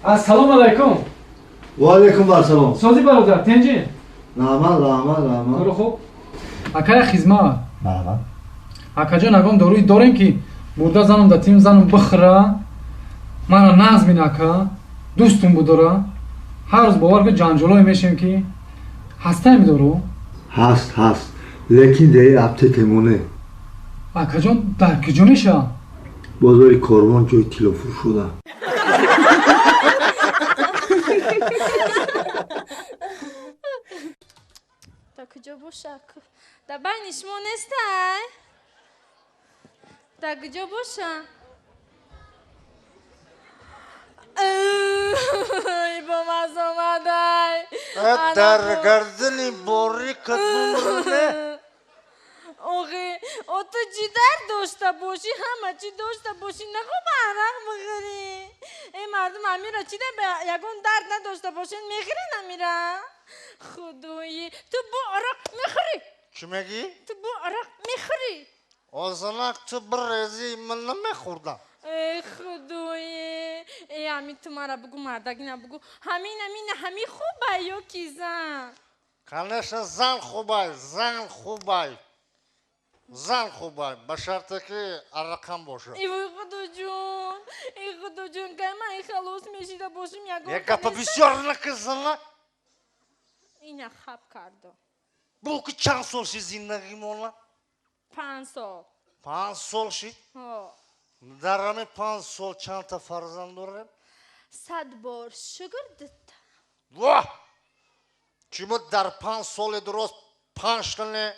Assalomu alaykum. Va alaykum assalom. Sozi barodar, tinchmi? Rahmat. Kuri xo'p. Akaya xizmat. Bala. Akajon agam доруи дорем ки мурда занам да тим занам бихра. Мана назми нака. Дӯстум будора. Ҳар рӯз бовар ки ҷанҷолое мешем ки ҳастаем дору. Hast. Lekin de aptekemone. Akajon дар киҷо меша? Bozori Korvon joy tilofur шуда. تا کجا باشه؟ در بینش ما نیسته؟ در کجا باشه؟ ای با مزه آمده در گردنی باری کدوم آخه تو چی در داشته باشی همه چی داشته باشی نخواه عرق بخوری این مردم امیره چی در یکون درد نداشته باشین میخوری نمیره خدایی تو با عرق میخوری چی میگی؟ تو با عرق میخوری آزنک تو برزی من نمیخوردم ای خدایی ای همین تو مرا بگو مردگی نبگو همین خوبه یا کی زن کنش زن خوبه به شرطه که عرقم باشه ای خدا جون که من خلاص میشیده باشیم یک گپ بسیار نکزنه اینه خواب کرده بو که چند سال شی زندگی مولا 5 سال 5 سال شی در همه 5 سال چند تا فرزند دارم 100 بار شگر دت واه چی بود در 5 سال درست 5 تنه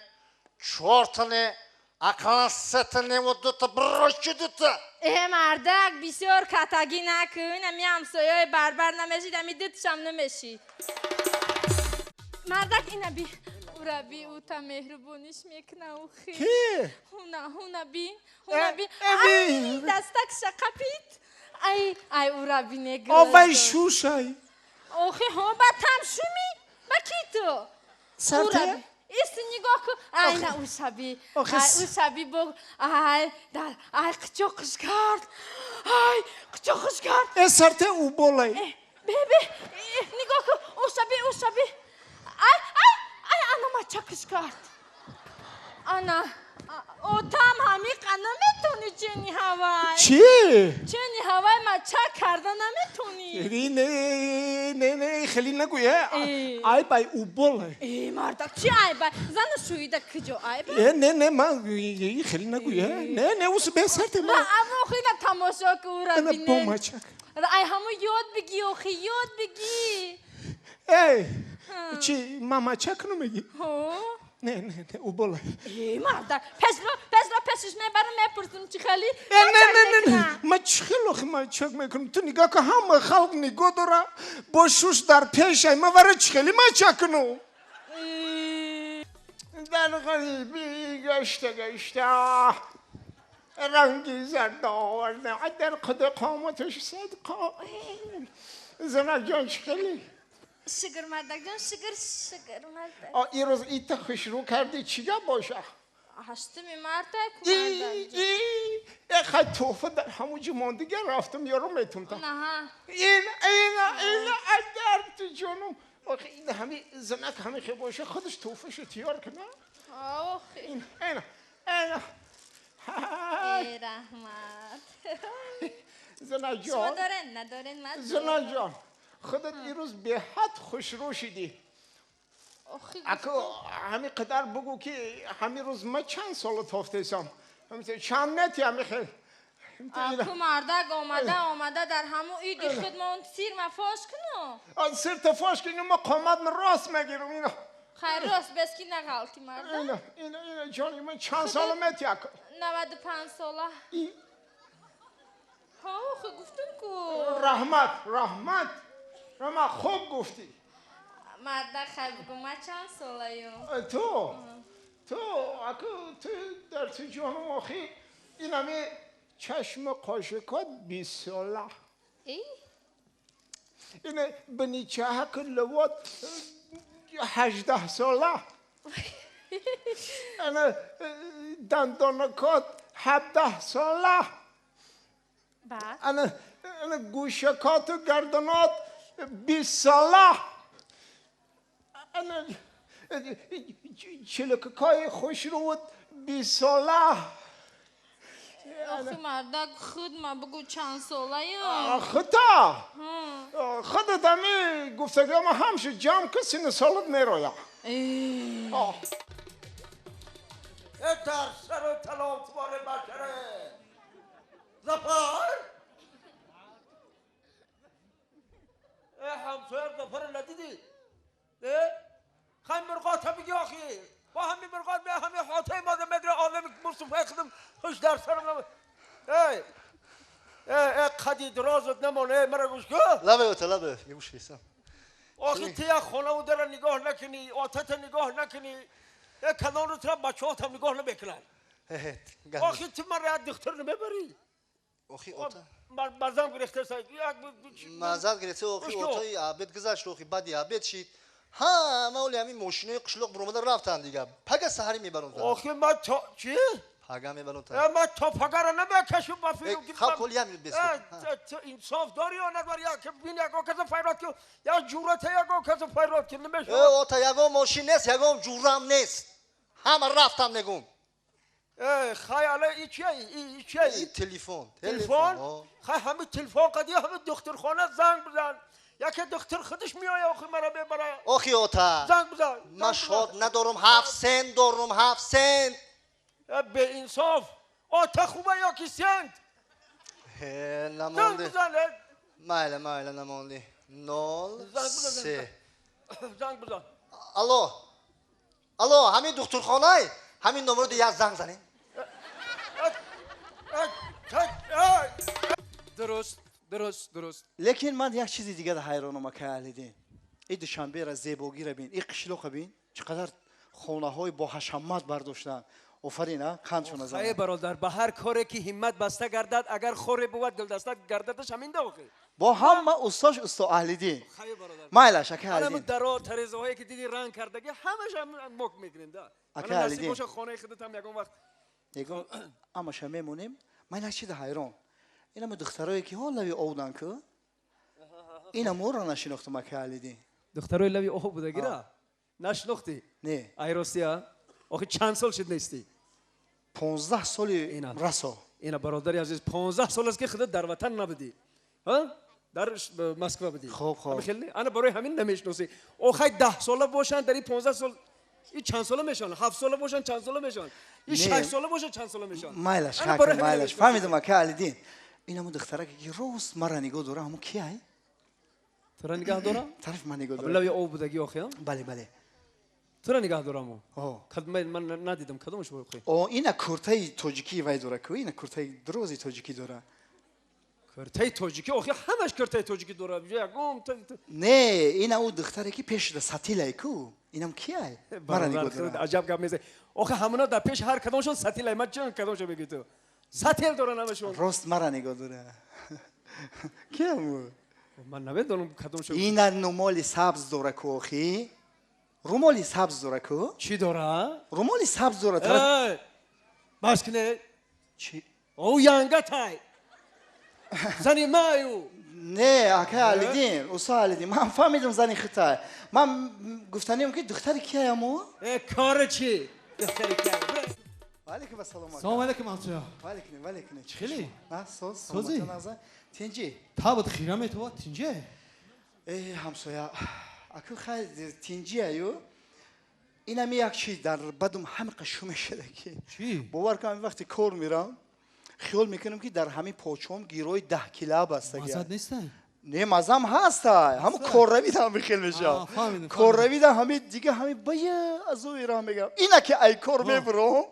4 تنه اقلا 3 تنه و 2 تا برای دوتا ای مردک بسیار کتگی نکن امی همسایه بربر نمیشید امی دتشم نمیشید مردک اینه بی او را بی او تا مهربونیش میکنه او خیلی کی؟ هونه بی ای دستک شقپید ای او را بی نگرد آوای شوشای اوخی ها با تمشومی با کی تو؟ سرته؟ ایست نگاه کن ای نه او شبی او شبی بگو ای قچوقش کرد قچوقش کرد ای سرته او بولای ببی نگاه کن او شبی ای انا ما چکش کرد انا او تام همی قنا میتونی چنی هوای چی؟ چنی هوای ما چک کرده نمیتونی نه خیلی نگویه ای بای او بولای ای مردک چی ای بای زن شویده کجا ای بای نه من خیلی نگویه نه اوس به سرته نه اما خیلی تماشا که او را انا بینه با مچک ای همو یاد بگی اوخی یاد بگی ای چی ماما چک نمیگی؟ ها نه او بولای ای مردک پسش میبرم میپرسم چی خیلی نه ما چخیل چک میکنم تو نگاه که همه خلق نگاه داره با شوش در پیشه ما وره چخیلی ما چکنو در غریبی گشته رنگی زرد آورده در قد قامتش صدقا زنه جان چخیلی شگر مردک جان شگر مردک این روز ایتا خوش رو کردی چیگه باشه هشتمی مردک مردک جان ای خیلی توفه در همون جماندگی رفتم یارو میتونم نه این ادر تو جانم آخه این همه زنک همه خیلی باشه خودش توفهش تیار کنه آخی این ای رحمت زنک شما جان دارن ندارن من زنک جان خودت این روز به حد خوش رو شدی اکو همه قدر بگو که همه روز ما چند سال تافتیسم چند نتی همه خیلی اکو مردک آمده در همون ایدی خودمون سیر مفاش کنو سر تفاش کنیم ما قامت من راست مگیرم اینا خیر راست بسکی نغلطی مردک اینا جانی من چند سال متی اکو 95 ساله ها خود گفتم کو رحمت خوب گفتی مردک خیر بگو ما چند ساله یو تو اکو تو در تو جانم آخی این همه چشم قاشقات 20 ساله این بنیچه هک لوات 18 ساله انا دندانکات 17 ساله بعد انا گوشکات و گردنات 20 ساله انا چلککای خوش رو 20 ساله آخه مردک خود ما بگو چند ساله یا خطا خودت همی گفتگاه ما همشه جمع کسی نسالت میرویا در سر و تلاطوار بشره زفر همسویر زفر ندیدی خیلی مرقات هم بگی آخی با همین مرقات به همین حاطه ماده مدر آلم مصطفی خدم خوش در سرم قدی درازت نمانه مرا گوش که لبه اوتا لبه یه گوش خیستم آخی تیا خونه و در نگاه نکنی آتت نگاه نکنی کنان رو ترا بچه ها هم نگاه نمیکنن آخی تو من را دختر نمیبری آخی اوتا مزم گرفته سایی مزد گرفته آخی اوتای عبد گذشت آخی بعدی عبد شید همه اولی همین ماشینای قشلق برومده رفتن دیگه پگه سحری میبرون آخی من تا چی؟ پگه میبرون تا من تا پگه را نمیکشم با فیلم خب کلی همین بسکت تو انصاف داری یا نداری یا که بین یکو کسی فیرات که یا جورت یکو کسی فیرات که نمیشه اوتا یکو ماشین نیست یکو جورم نیست همه رفتن نگون خیاله ای چیه ای چیه این تلفن خیلی همین تلفن قدی همین دخترخانه زنگ بزن یکی دختر خودش میایه آخی مرا ببره آخی اوتا زنگ بزن من شاد ندارم 7 سنت دارم 7 سنت به انصاف آتا خوبه یا کی سنت زنگ نمانده بزن مایله نمانده 03 زنگ بزن الو همین دخترخانه همین نمره دیگه زنگ زنین درست لیکن من یک چیزی دیگه حیرانم که اهلیدین این دوشنبه را زیبایی را بین این قشلق بین چقدر خونه های با حشمت برداشتن آفرین کانچون از خیلی برادر به هر کاری که همت بسته گردد اگر خوری بود دل دسته گرددش همین دوخی با هم استاش استا اهلیدین خیلی برادر مایلا شکه الان اهلیدین درا تریزه هایی که دیدی رنگ کردگی همش هم مک میگیرین ده اکه الان اهلیدین. نصیب باشه خانه خودت هم یکم وقت نگو اما شما میمونیم من یک چیز حیران اینا دخترایی که حالا اودن که اینا مور را نشناختم که اهلیدین دخترای لوی اوه بوده گیره نشناختی نه ایروسیا آخه چند سال شد نیستی 15 سال اینا. رسا اینا برادری عزیز 15 سال است که خودت در وطن نبودی ها در مسکو بودی خب. خیلی انا برای همین نمیشناسی آخه 10 ساله باشن در این 15 سال این چند ساله میشن 7 ساله باشن چند ساله میشن این 6 ساله باشن چند ساله میشن مایلش انا حق برای همین مایلش نمی‌شناسی. فهمیدم که اهلیدین اینا دختره که روز مرا نگاه دوره همون کیه تو را نگاه دارم طرف من نگاه دوره لوی او بودگی آخه بله تو را نگاه دارم آه من ندیدم کدومش بود او اینا کورتای توجیکی وای دوره که اینا کورتای دروزی توجیکی دوره کرتای توجیکی آخه همش کرتای توجیکی داره یکم نه اینا او دختره که پیش ساتیلای کو اینم کیه مرا نگاه دوره عجب گپ میزه آخه همونا در پیش هر کدومشون ساتیل من چون کدومشو بگی تو ساتیل داره نامشون راست مرا نگاه دوره کیه مو من نمیدونم کدومشو اینا نمالی سبز دوره کوخی رومالی سبز دوره کو چی داره رومالی سبز دوره طرف باش کنه چی او یانگتای زنی مایو نه اکه الیدین اوسا الیدین من فهمیدم زنی خطا من گفتنیم که دختری کیه مو کار چی دختری که وعلیکم السلام سلام علیکم امسیا وعلیکم خیلی نه سوزی؟ تینجی تابت خیرم تو تینجه ای همسایه اکو خیلی تینجی ایو اینا می یک چی در بدم همه قشوم شده که چی؟ باور کنم وقتی کار میرم خیال میکنم که در همین پاچوم گیروی 10 کیلو بسته مزد نیستن نه مزم هست همون کروی دارم میخیل میشم فهمیدم کروی دارم همین دیگه همین باید از او ایران میگم اینا که ای کار میبرم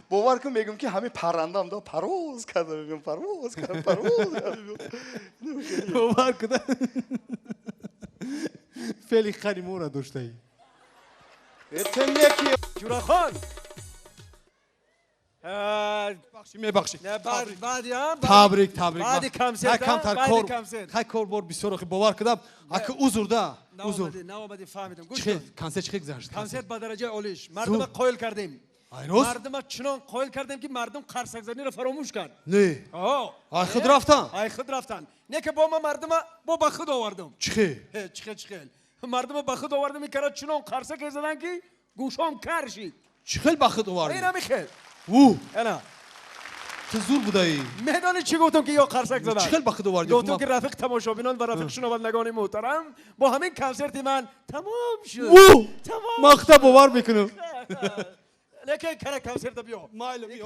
باور کن میگم که همین پرندم دا پرواز کرده میگم پرواز باور کده فعلی خیلی مورا داشته ای اتن یکی جورا خان میبخشی نه بعد یا تبریک بعد کم سر کم تر بعد کار کم سر خیلی کار بار بسیار خیلی باور کدم اگه اوزور ده اوزور نه اومدی فهمیدم گوش چه کن کنسر چه گذشت کنسرت با درجه اولیش مردم قایل کردیم айрос مردم چنان قائل کردیم که مردم قرصک زنی رو فراموش کرد نه آه ای خود رفتن ای خود رفتن نه که با ما مردم با به خود آوردم چخه چخیل مردم به خود آوردم میکرد چنان قرصک زدن که گوشام کر شید چخل بخت این آوردی هم خیل او انا چه زور بودایی میدانی چی گفتم که یا قرصک زدن چخل بخت آوردی گفتم که رفیق تماشابینان و رفیق شنوندگان محترم با همین کنسرت من تمام شد او تمام مقطع باور میکنم لیکن کنه کنسرت بیا مایل بیا